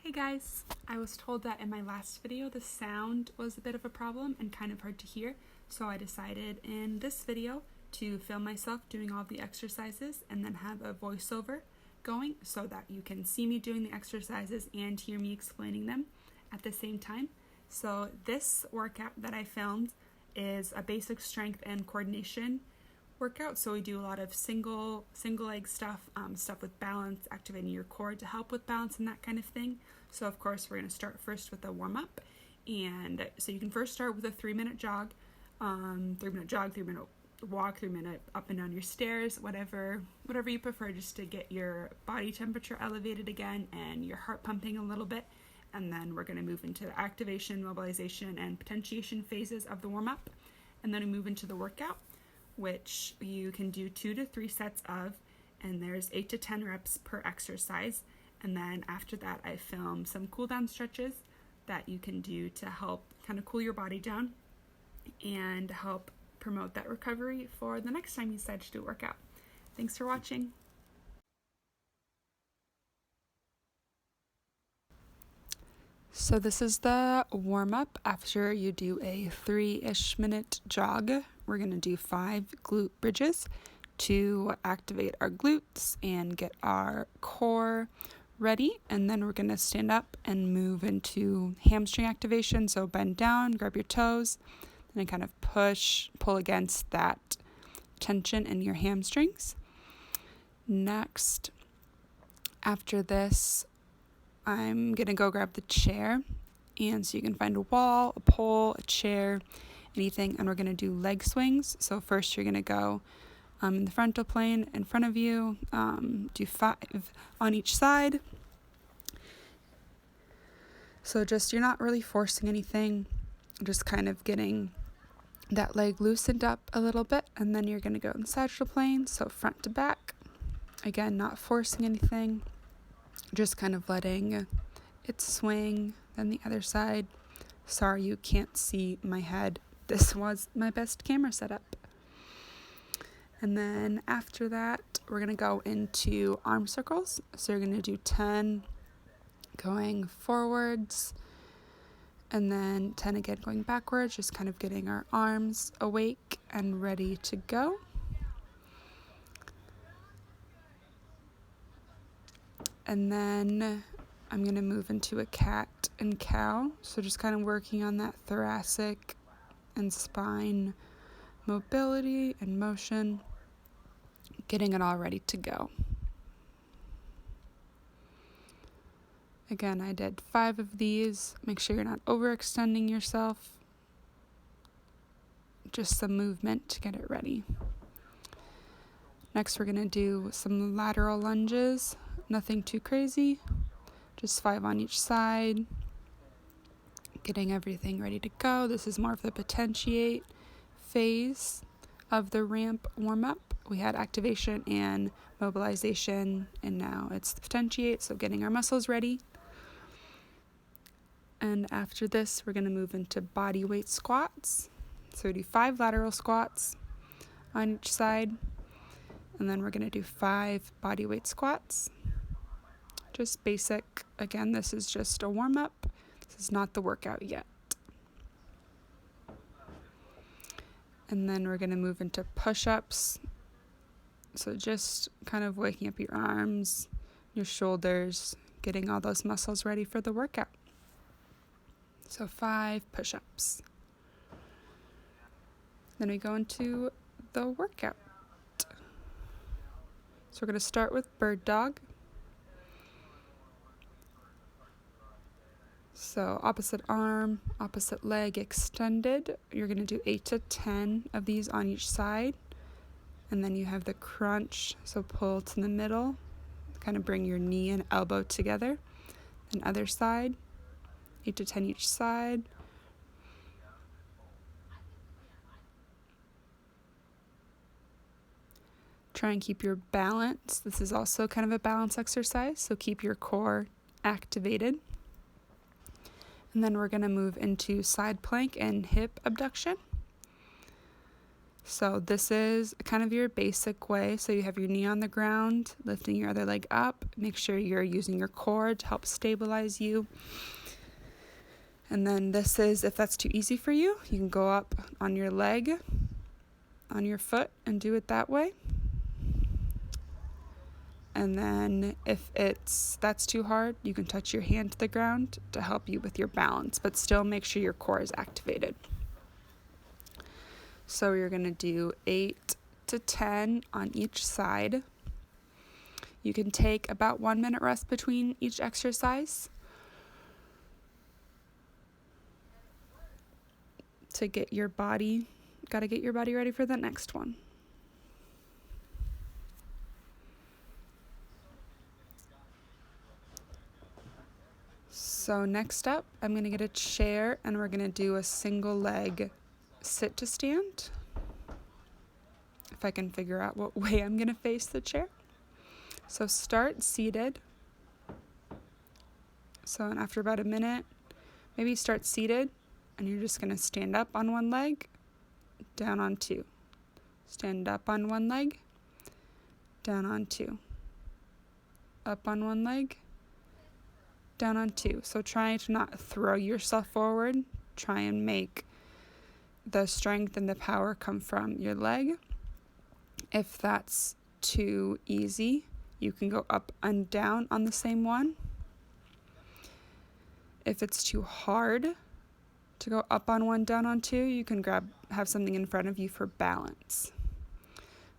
Hey guys, I was told that in my last video the sound was a bit of a problem and kind of hard to hear, so I decided in this video to film myself doing all the exercises and then have a voiceover going so that you can see me doing the exercises and hear me explaining them at the same time. So this workout that I filmed is a basic strength and coordination workout. So we do a lot of single leg stuff, stuff with balance, activating your core to help with balance and that kind of thing. So of course we're going to start first with a warm up, and so you can first start with a 3-minute jog, 3-minute walk, 3-minute up and down your stairs, whatever you prefer, just to get your body temperature elevated again and your heart pumping a little bit. And then we're going to move into the activation, mobilization, and potentiation phases of the warm up, and then we move into the workout, which you can do 2 to 3 sets of, and there's 8 to 10 reps per exercise. And then after that, I film some cool down stretches that you can do to help kind of cool your body down and help promote that recovery for the next time you decide to do a workout. Thanks for watching. So this is the warm-up after you do a 3-ish minute jog. We're going to do 5 glute bridges to activate our glutes and get our core ready. And then we're going to stand up and move into hamstring activation. So bend down, grab your toes, and then kind of pull against that tension in your hamstrings. Next, after this, I'm going to go grab the chair, and so you can find a wall, a pole, a chair, anything, and we're going to do leg swings. So first you're going to go in the frontal plane in front of you, do 5 on each side. So just, you're not really forcing anything, just kind of getting that leg loosened up a little bit, and then you're going to go in the sagittal plane, so front to back. Again, not forcing anything, just kind of letting it swing. Then the other side. Sorry you can't see my head. This was my best camera setup. And then after that, we're going to go into arm circles. So you're going to do 10 going forwards, and then 10 again going backwards, just kind of getting our arms awake and ready to go. And then I'm going to move into a cat and cow. So just kind of working on that thoracic and spine mobility and motion, getting it all ready to go. Again, I did 5 of these. Make sure you're not overextending yourself. Just some movement to get it ready. Next, we're going to do some lateral lunges. Nothing too crazy, just 5 on each side, getting everything ready to go. This is more of the potentiate phase of the ramp warm-up. We had activation and mobilization, and now it's the potentiate, so getting our muscles ready. And after this, we're going to move into body weight squats. So we do 5 lateral squats on each side, and then we're going to do 5 body weight squats. Just basic. Again, this is just a warm-up. This is not the workout yet. And then we're going to move into push-ups. So just kind of waking up your arms, your shoulders, getting all those muscles ready for the workout. So 5 push-ups. Then we go into the workout. So we're going to start with bird dog. So opposite arm, opposite leg extended. You're going to do 8 to 10 of these on each side. And then you have the crunch, so pull to the middle, kind of bring your knee and elbow together. Then other side, 8 to 10 each side. Try and keep your balance. This is also kind of a balance exercise, so keep your core activated. And then we're going to move into side plank and hip abduction. So this is kind of your basic way. So you have your knee on the ground, lifting your other leg up. Make sure you're using your core to help stabilize you. And then this is, if that's too easy for you, you can go up on your leg, on your foot, and do it that way. And then if that's too hard, you can touch your hand to the ground to help you with your balance, but still make sure your core is activated. So you're going to do 8 to 10 on each side. You can take about 1 minute rest between each exercise to get your body ready for the next one. So next up, I'm going to get a chair and we're going to do a single leg sit to stand. If I can figure out what way I'm going to face the chair. So start seated. So after about a minute, maybe start seated and you're just going to stand up on one leg, down on two. Stand up on one leg, down on two. Up on one leg, down on two. So try to not throw yourself forward. Try and make the strength and the power come from your leg. If that's too easy, you can go up and down on the same one. If it's too hard to go up on one, down on two, you can have something in front of you for balance.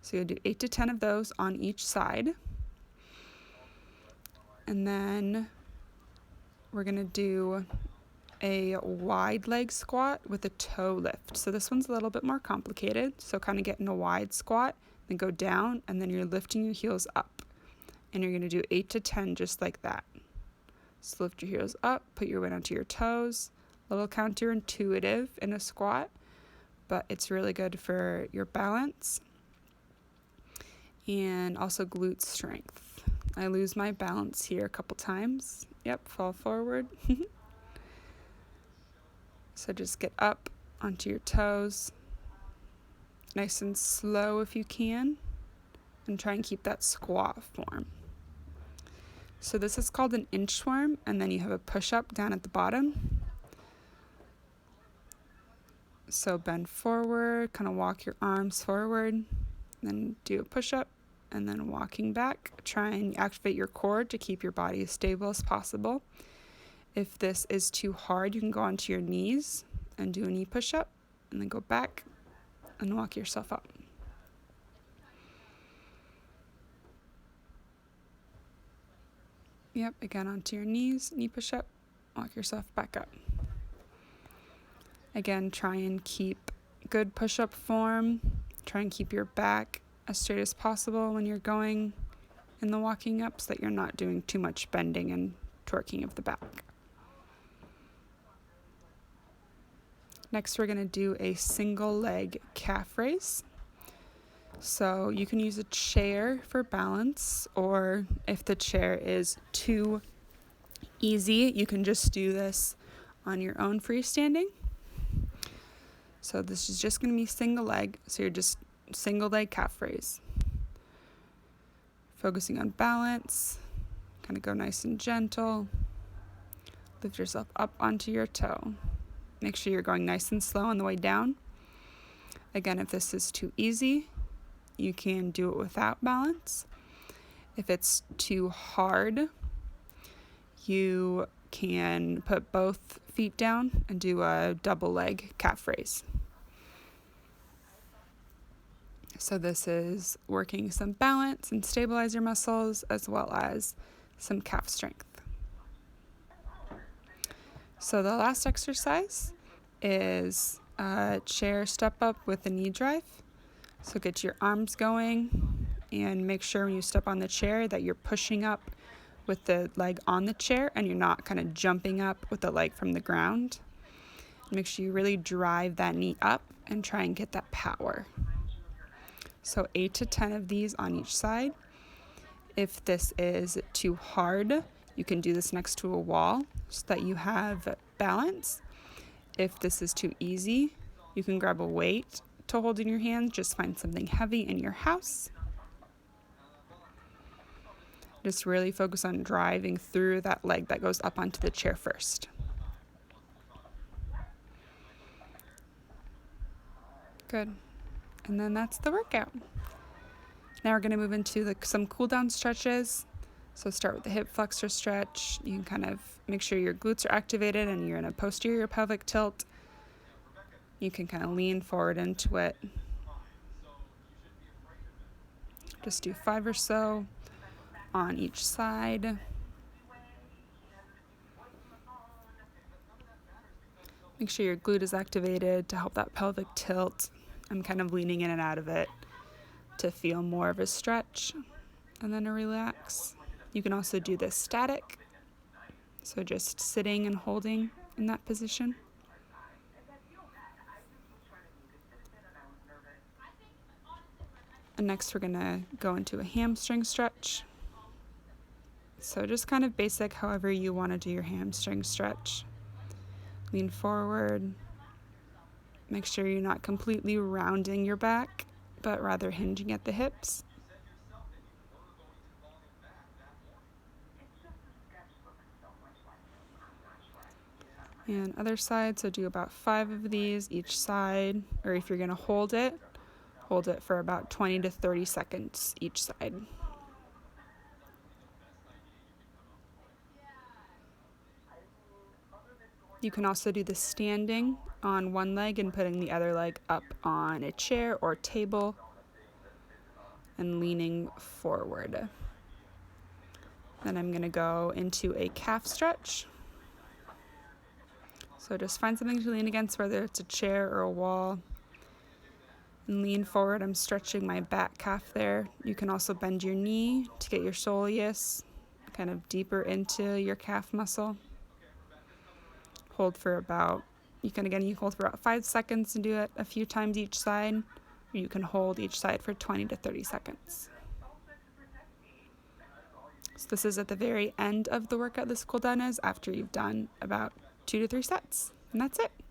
So you'll do 8 to 10 of those on each side. And then we're going to do a wide leg squat with a toe lift. So this one's a little bit more complicated. So kind of get in a wide squat, then go down, and then you're lifting your heels up. And you're going to do 8 to 10 just like that. So lift your heels up, put your weight onto your toes. A little counterintuitive in a squat, but it's really good for your balance and also glute strength. I lose my balance here a couple times. Yep, fall forward. So just get up onto your toes, nice and slow if you can, and try and keep that squat form. So this is called an inchworm, and then you have a push-up down at the bottom. So bend forward, kind of walk your arms forward, then do a push-up, and then walking back. Try and activate your core to keep your body as stable as possible. If this is too hard, you can go onto your knees and do a knee push-up, and then go back and walk yourself up. Yep, again onto your knees, knee push-up, walk yourself back up. Again, try and keep good push-up form. Try and keep your back as straight as possible when you're going in the walking up so that you're not doing too much bending and twerking of the back. Next, we're going to do a single leg calf raise. So you can use a chair for balance, or if the chair is too easy, you can just do this on your own freestanding. So this is just going to be single leg, so you're just single leg calf raise. Focusing on balance, kind of go nice and gentle. Lift yourself up onto your toe. Make sure you're going nice and slow on the way down. Again, if this is too easy, you can do it without balance. If it's too hard, you can put both feet down and do a double leg calf raise. So this is working some balance and stabilizer muscles as well as some calf strength. So the last exercise is a chair step up with a knee drive. So get your arms going and make sure when you step on the chair that you're pushing up with the leg on the chair and you're not kind of jumping up with the leg from the ground. Make sure you really drive that knee up and try and get that power. So 8 to 10 of these on each side. If this is too hard, you can do this next to a wall so that you have balance. If this is too easy, you can grab a weight to hold in your hands, just find something heavy in your house. Just really focus on driving through that leg that goes up onto the chair first. Good. And then that's the workout. Now we're going to move into some cool down stretches. So start with the hip flexor stretch. You can kind of make sure your glutes are activated and you're in a posterior pelvic tilt. You can kind of lean forward into it. Just do 5 or so on each side. Make sure your glute is activated to help that pelvic tilt. I'm kind of leaning in and out of it to feel more of a stretch and then a relax. You can also do this static, so just sitting and holding in that position. And next we're gonna go into a hamstring stretch. So just kind of basic, however you want to do your hamstring stretch. Lean forward. Make sure you're not completely rounding your back, but rather hinging at the hips. And other side, so do about 5 of these each side, or if you're going to hold it for about 20 to 30 seconds each side. You can also do the standing on one leg and putting the other leg up on a chair or table and leaning forward. Then I'm going to go into a calf stretch. So just find something to lean against, whether it's a chair or a wall, and lean forward. I'm stretching my back calf there. You can also bend your knee to get your soleus kind of deeper into your calf muscle. Hold for about, you can hold for about 5 seconds and do it a few times each side, or you can hold each side for 20 to 30 seconds. So this is at the very end of the workout, this cool down is after you've done about 2 to 3 sets, and that's it.